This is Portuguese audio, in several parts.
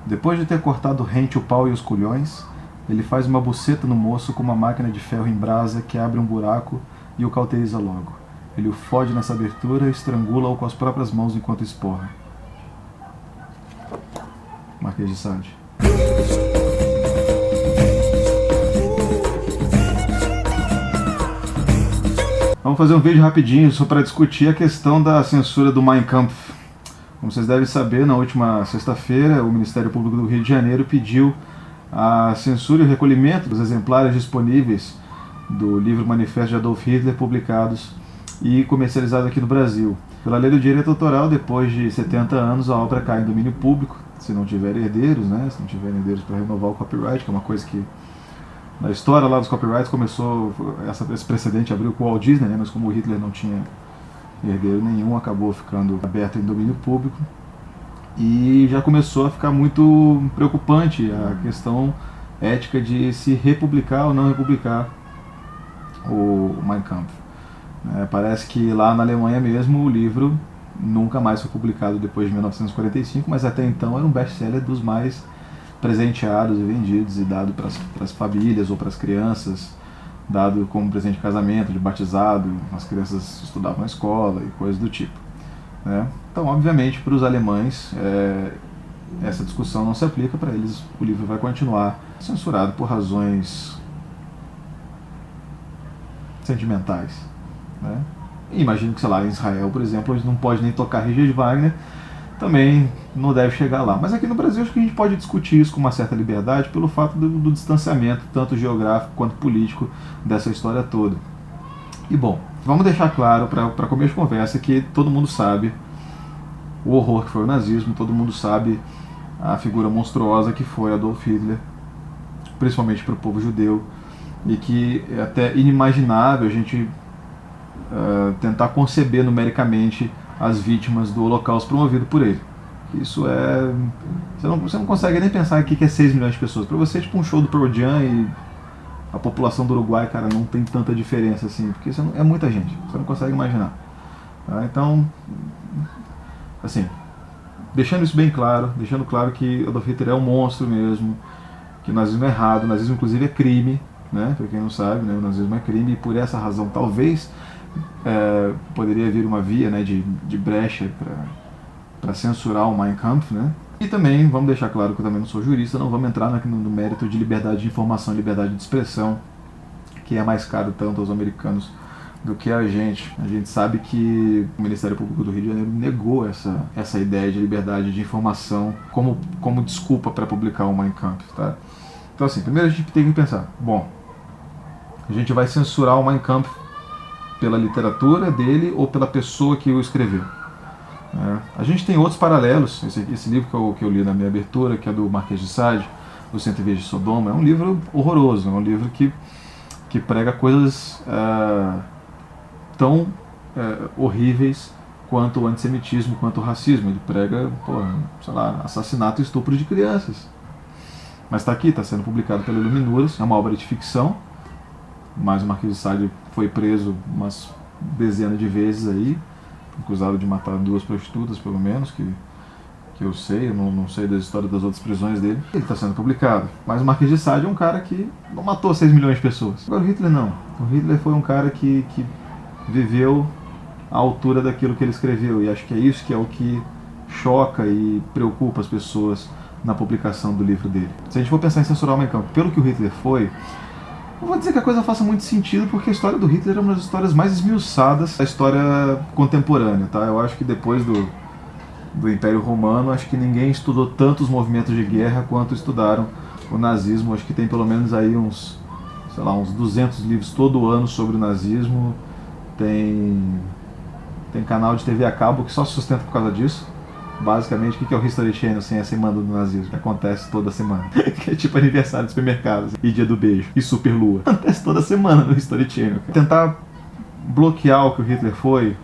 Depois de ter cortado rente o pau e os culhões, ele faz uma buceta no moço com uma máquina de ferro em brasa que abre um buraco e o cauteriza logo. Ele o fode nessa abertura e estrangula-o com as próprias mãos enquanto esporra. Marquês de Sade. Vamos fazer um vídeo rapidinho só para discutir a questão da censura do Mein Kampf. Como vocês devem saber, na última sexta-feira, o Ministério Público do Rio de Janeiro pediu a censura e o recolhimento dos exemplares disponíveis do livro Manifesto de Adolf Hitler, publicados e comercializados aqui no Brasil. Pela lei do direito autoral, depois de 70 anos, a obra cai em domínio público, se não tiver herdeiros, né? Se não tiver herdeiros para renovar o copyright, que é uma coisa que na história lá dos copyrights começou, esse precedente abriu com o Walt Disney, né? Mas como o Hitler não tinha herdeiro nenhum, acabou ficando aberto em domínio público e já começou a ficar muito preocupante a questão ética de se republicar ou não republicar o Mein Kampf. Parece que lá na Alemanha mesmo o livro nunca mais foi publicado depois de 1945, mas até então era um best-seller dos mais presenteados e vendidos e dado para as famílias ou para as crianças, dado como presente de casamento, de batizado, as crianças estudavam na escola e coisas do tipo. Então, obviamente, para os alemães, essa discussão não se aplica para eles, o livro vai continuar censurado por razões sentimentais. Imagino que, sei lá, em Israel, por exemplo, a gente não pode nem tocar Richard Wagner, também não deve chegar lá. Mas aqui no Brasil acho que a gente pode discutir isso com uma certa liberdade pelo fato do distanciamento, tanto geográfico quanto político, dessa história toda. E bom, vamos deixar claro para começo de conversa que todo mundo sabe o horror que foi o nazismo, todo mundo sabe a figura monstruosa que foi Adolf Hitler, principalmente para o povo judeu, e que é até inimaginável a gente tentar conceber numericamente as vítimas do Holocausto promovido por ele. Isso é... Você não consegue nem pensar aqui que é 6 milhões de pessoas. Para você, tipo um show do Pearl Jam e a população do Uruguai, cara, não tem tanta diferença assim, porque isso é muita gente, você não consegue imaginar. Então, assim, deixando isso bem claro, deixando claro que Adolf Hitler é um monstro mesmo, que o nazismo é errado, o nazismo inclusive é crime, né? Para quem não sabe, né? O nazismo é crime e por essa razão talvez poderia vir uma via, né, de brecha para censurar o Mein Kampf, né? E também, vamos deixar claro que eu também não sou jurista, não vamos entrar no mérito de liberdade de informação e liberdade de expressão, que é mais caro tanto aos americanos do que a gente. A gente sabe que o Ministério Público do Rio de Janeiro negou essa ideia de liberdade de informação como desculpa para publicar o Mein Kampf, tá? Então assim, primeiro a gente tem que pensar, bom, a gente vai censurar o Mein Kampf pela literatura dele ou pela pessoa que o escreveu. A gente tem outros paralelos. Esse livro que eu li na minha abertura, que é do Marquês de Sade, O Cento Vezes de Sodoma, é um livro horroroso, é um livro que prega coisas tão horríveis quanto o antissemitismo, quanto o racismo. Ele prega, sei lá, assassinato e estupro de crianças. Mas está aqui, está sendo publicado pela Iluminuras, é uma obra de ficção, mas o Marquês de Sade foi preso umas dezenas de vezes aí, acusado de matar 2 prostitutas, pelo menos, que eu sei, eu não sei da história das outras prisões dele. Ele está sendo publicado, mas o Marquês de Sade é um cara que não matou 6 milhões de pessoas. Agora o Hitler não. O Hitler foi um cara que viveu à altura daquilo que ele escreveu, e acho que é isso que é o que choca e preocupa as pessoas na publicação do livro dele. Se a gente for pensar em censurar o Mein Kampf pelo que o Hitler foi, não vou dizer que a coisa faça muito sentido, porque a história do Hitler é uma das histórias mais esmiuçadas da história contemporânea, tá? Eu acho que depois do Império Romano, acho que ninguém estudou tanto os movimentos de guerra quanto estudaram o nazismo. Acho que tem pelo menos aí uns 200 livros todo ano sobre o nazismo. Tem canal de TV a cabo que só se sustenta por causa disso. Basicamente, o que é o History Channel sem a semana do nazismo? Que acontece toda semana. Que é tipo aniversário de supermercados, e dia do beijo, e superlua. Acontece toda semana no History Channel. Tentar bloquear o que o Hitler foi,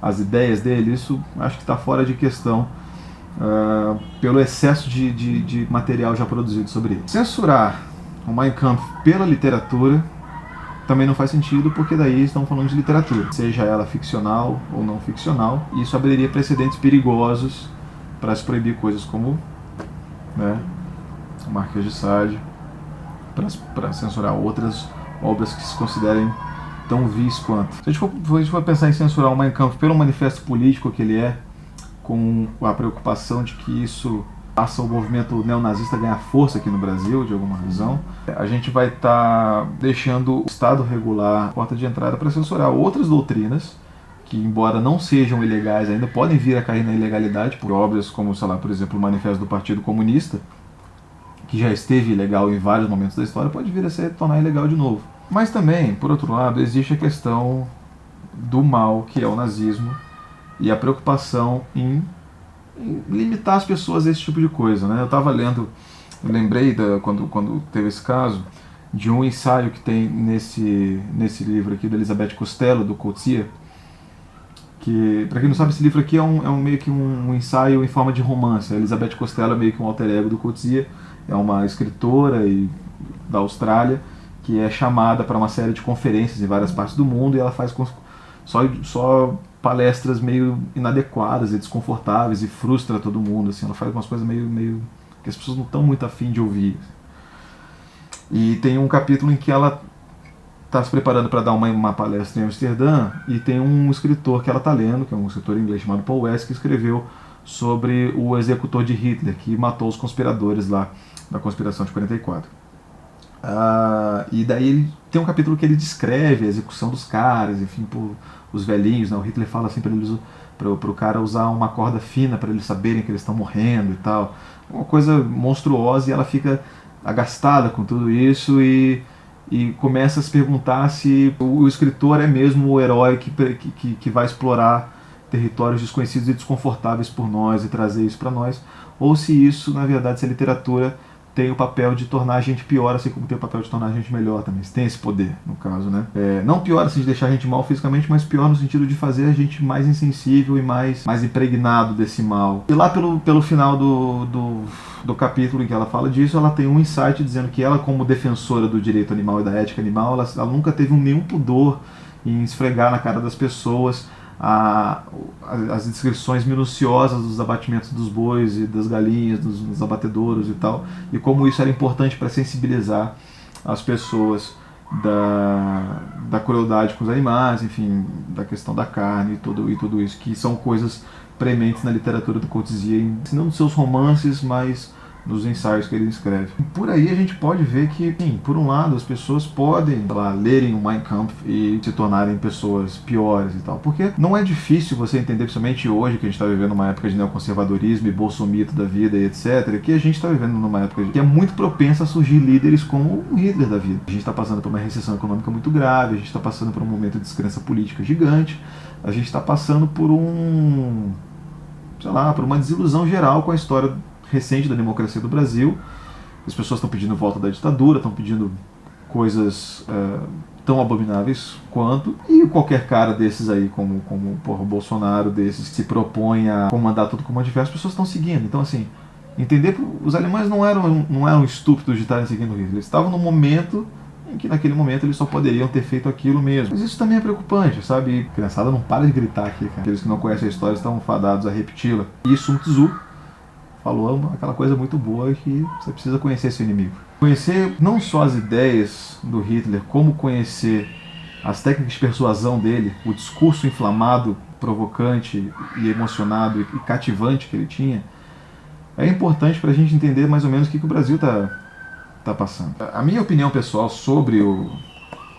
as ideias dele, isso acho que está fora de questão pelo excesso de material já produzido sobre ele. Censurar o Mein Kampf pela literatura também não faz sentido, porque daí estamos falando de literatura, seja ela ficcional ou não ficcional, e isso abriria precedentes perigosos para se proibir coisas como né, o Marquês de Sade, para censurar outras obras que se considerem tão vis quanto. Se a gente for pensar em censurar o Mein Kampf pelo manifesto político que ele é, com a preocupação de que isso faça o movimento neonazista ganhar força aqui no Brasil, de alguma razão, a gente vai estar deixando o Estado regular a porta de entrada para censurar outras doutrinas que, embora não sejam ilegais ainda, podem vir a cair na ilegalidade por obras como, sei lá, por exemplo, o Manifesto do Partido Comunista, que já esteve ilegal em vários momentos da história, pode vir a se tornar ilegal de novo. Mas também, por outro lado, existe a questão do mal que é o nazismo e a preocupação em limitar as pessoas a esse tipo de coisa, né? Eu estava lendo, eu lembrei quando teve esse caso, de um ensaio que tem nesse livro aqui da Elizabeth Costello, do Coetzee, que, para quem não sabe, esse livro aqui é meio que um ensaio em forma de romance. A Elizabeth Costello é meio que um alter ego do Coetzee, é uma escritora da Austrália que é chamada para uma série de conferências em várias partes do mundo e ela faz só palestras meio inadequadas e desconfortáveis e frustra todo mundo. Assim, ela faz umas coisas meio que as pessoas não estão muito afim de ouvir. E tem um capítulo em que ela está se preparando para dar uma palestra em Amsterdã e tem um escritor que ela está lendo, que é um escritor inglês chamado Paul West, que escreveu sobre o executor de Hitler, que matou os conspiradores lá da conspiração de 44. E daí ele tem um capítulo que ele descreve a execução dos caras, enfim, por os velhinhos, né? O Hitler fala assim para o cara usar uma corda fina para eles saberem que eles estão morrendo e tal. Uma coisa monstruosa, e ela fica agastada com tudo isso e começa a se perguntar se o escritor é mesmo o herói que vai explorar territórios desconhecidos e desconfortáveis por nós e trazer isso para nós, ou se isso, na verdade, se a literatura tem o papel de tornar a gente pior, assim como tem o papel de tornar a gente melhor também. Tem esse poder, no caso, né? Não pior assim de deixar a gente mal fisicamente, mas pior no sentido de fazer a gente mais insensível e mais impregnado desse mal. E lá pelo final do capítulo em que ela fala disso, ela tem um insight dizendo que ela, como defensora do direito animal e da ética animal, ela nunca teve nenhum pudor em esfregar na cara das pessoas as descrições minuciosas dos abatimentos dos bois e das galinhas, dos abatedouros e tal, e como isso era importante para sensibilizar as pessoas da crueldade com os animais, enfim, da questão da carne e tudo isso, que são coisas prementes na literatura do Coetzee, não nos seus romances, mas nos ensaios que ele escreve. Por aí a gente pode ver que, sim, por um lado, as pessoas podem, sei lá, lerem o Mein Kampf e se tornarem pessoas piores e tal, porque não é difícil você entender, principalmente hoje, que a gente está vivendo uma época de neoconservadorismo e bolsomito da vida e etc., que a gente está vivendo numa época que é muito propensa a surgir líderes como o Hitler da vida. A gente está passando por uma recessão econômica muito grave, a gente está passando por um momento de descrença política gigante, a gente está passando por por uma desilusão geral com a história recente da democracia do Brasil. As pessoas estão pedindo volta da ditadura, estão pedindo coisas tão abomináveis quanto, e qualquer cara desses aí, como o Bolsonaro, desses que se propõe a comandar tudo como adverso, as pessoas estão seguindo. Então, assim, entender que os alemães não eram estúpidos de estarem seguindo Hitler, eles estavam num momento em que naquele momento eles só poderiam ter feito aquilo mesmo. Mas isso também é preocupante, sabe? E a criançada não para de gritar aqui, cara. Aqueles que não conhecem a história estão fadados a repeti-la. E Sun Tzu falou aquela coisa muito boa que você precisa conhecer seu inimigo. Conhecer não só as ideias do Hitler, como conhecer as técnicas de persuasão dele, o discurso inflamado, provocante e emocionado e cativante que ele tinha, é importante para a gente entender mais ou menos o que o Brasil está passando. A minha opinião pessoal sobre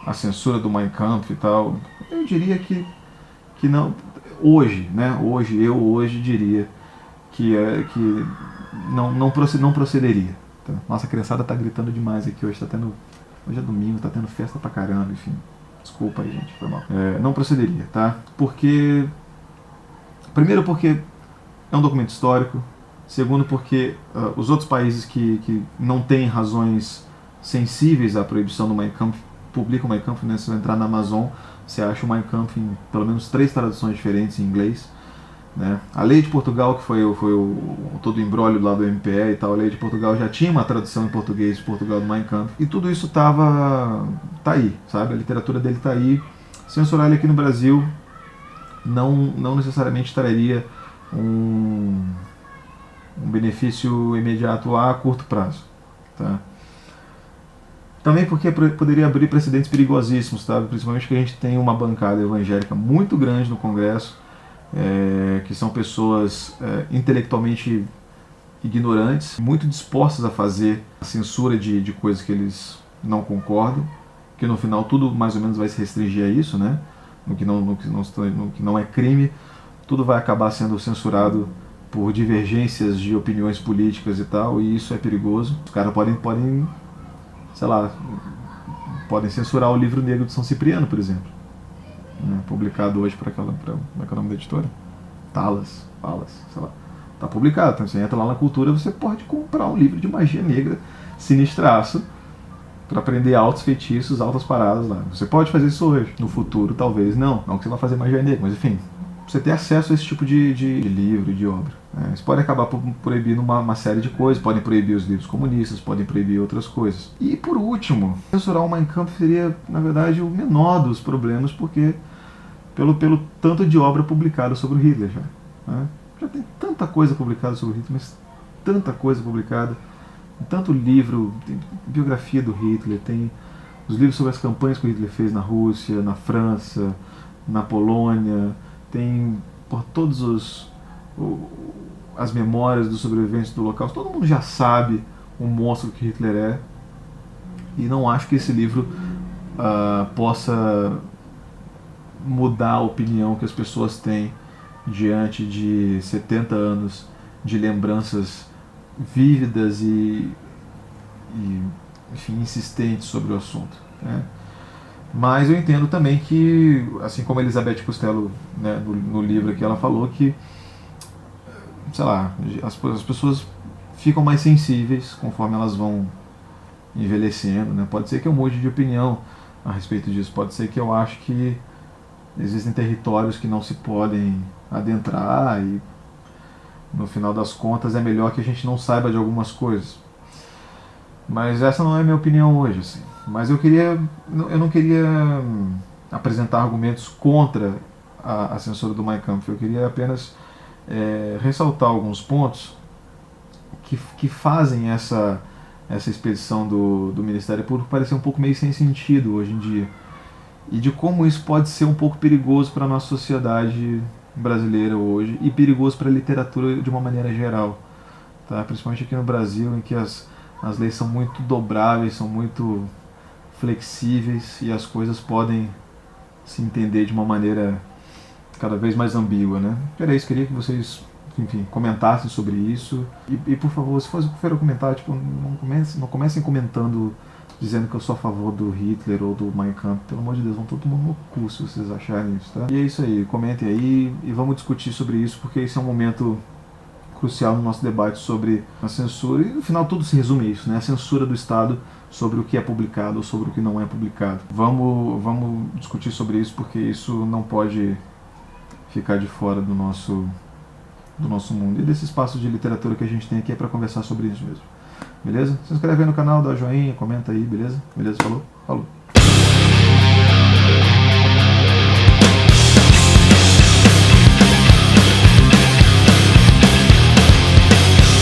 a censura do Mein Kampf e tal, eu diria que não, hoje, né? Hoje diria que não procederia. Tá? Nossa, a criançada tá gritando demais aqui hoje, hoje é domingo, tá tendo festa pra caramba, enfim. Desculpa aí, gente, foi mal. Não procederia, tá? Primeiro porque é um documento histórico, segundo porque os outros países que não têm razões sensíveis à proibição do Mein Kampf publicam o Mein Kampf, né? Se você entrar na Amazon, você acha o Mein Kampf em pelo menos 3 traduções diferentes em inglês. Né? A lei de Portugal, que foi todo o imbróglio lá do MPE e tal, a lei de Portugal já tinha uma tradução em português de Portugal do Mein Kampf, e tudo isso tá aí, sabe? A literatura dele tá aí. Censurar ele aqui no Brasil não necessariamente traria um benefício imediato a curto prazo. Tá? Também porque poderia abrir precedentes perigosíssimos, tá? Principalmente que a gente tem uma bancada evangélica muito grande no Congresso, que são pessoas intelectualmente ignorantes, muito dispostas a fazer a censura de coisas que eles não concordam, que no final tudo mais ou menos vai se restringir a isso, né? No que não é crime, tudo vai acabar sendo censurado por divergências de opiniões políticas e tal, e isso é perigoso. Os caras podem, sei lá, podem censurar o livro negro de São Cipriano, por exemplo, né? Publicado hoje por como é que é o nome da editora? Palas, sei lá. Tá publicado, então você entra lá na Cultura, você pode comprar um livro de magia negra sinistraço para aprender altos feitiços, altas paradas lá. Você pode fazer isso hoje. No futuro, talvez não que você vai fazer magia negra, mas enfim, você ter acesso a esse tipo de livro, de obra. Eles podem acabar proibindo uma série de coisas, podem proibir os livros comunistas, podem proibir outras coisas. E por último, censurar o Mein Kampf seria, na verdade, o menor dos problemas, porque pelo tanto de obra publicada sobre o Hitler já. Né? Já tem tanta coisa publicada sobre o Hitler, mas tanta coisa publicada, tanto livro, tem biografia do Hitler, tem os livros sobre as campanhas que o Hitler fez na Rússia, na França, na Polônia, tem por todos as memórias dos sobreviventes do Holocausto. Todo mundo já sabe o monstro que Hitler é, e não acho que esse livro possa mudar a opinião que as pessoas têm diante de 70 anos de lembranças vívidas e enfim, insistentes sobre o assunto. Né? Mas eu entendo também que, assim como a Elizabeth Costello, né, no livro aqui, ela falou que, sei lá, as pessoas ficam mais sensíveis conforme elas vão envelhecendo. Né? Pode ser que eu mude de opinião a respeito disso, pode ser que eu acho que existem territórios que não se podem adentrar e no final das contas é melhor que a gente não saiba de algumas coisas. Mas essa não é a minha opinião hoje, assim. Mas eu não queria apresentar argumentos contra a censura do Mein Kampf. Eu queria apenas ressaltar alguns pontos que fazem essa expedição do Ministério Público parecer um pouco meio sem sentido hoje em dia. E de como isso pode ser um pouco perigoso para a nossa sociedade brasileira hoje e perigoso para a literatura de uma maneira geral. Tá? Principalmente aqui no Brasil, em que as leis são muito dobráveis, são muito flexíveis e as coisas podem se entender de uma maneira cada vez mais ambígua. Né? Era isso, queria que vocês, enfim, comentassem sobre isso. E por favor, se for comentar, tipo, não comecem comentando dizendo que eu sou a favor do Hitler ou do Mein Kampf. Pelo amor de Deus, vão todo mundo no cu se vocês acharem isso, tá? E é isso aí, comentem aí e vamos discutir sobre isso, porque esse é um momento crucial no nosso debate sobre a censura, e no final tudo se resume a isso, né? A censura do Estado sobre o que é publicado ou sobre o que não é publicado. Vamos discutir sobre isso, porque isso não pode ficar de fora do nosso mundo e desse espaço de literatura que a gente tem aqui para conversar sobre isso mesmo. Beleza? Se inscreve aí no canal, dá joinha, comenta aí, beleza? Beleza? Falou? Falou.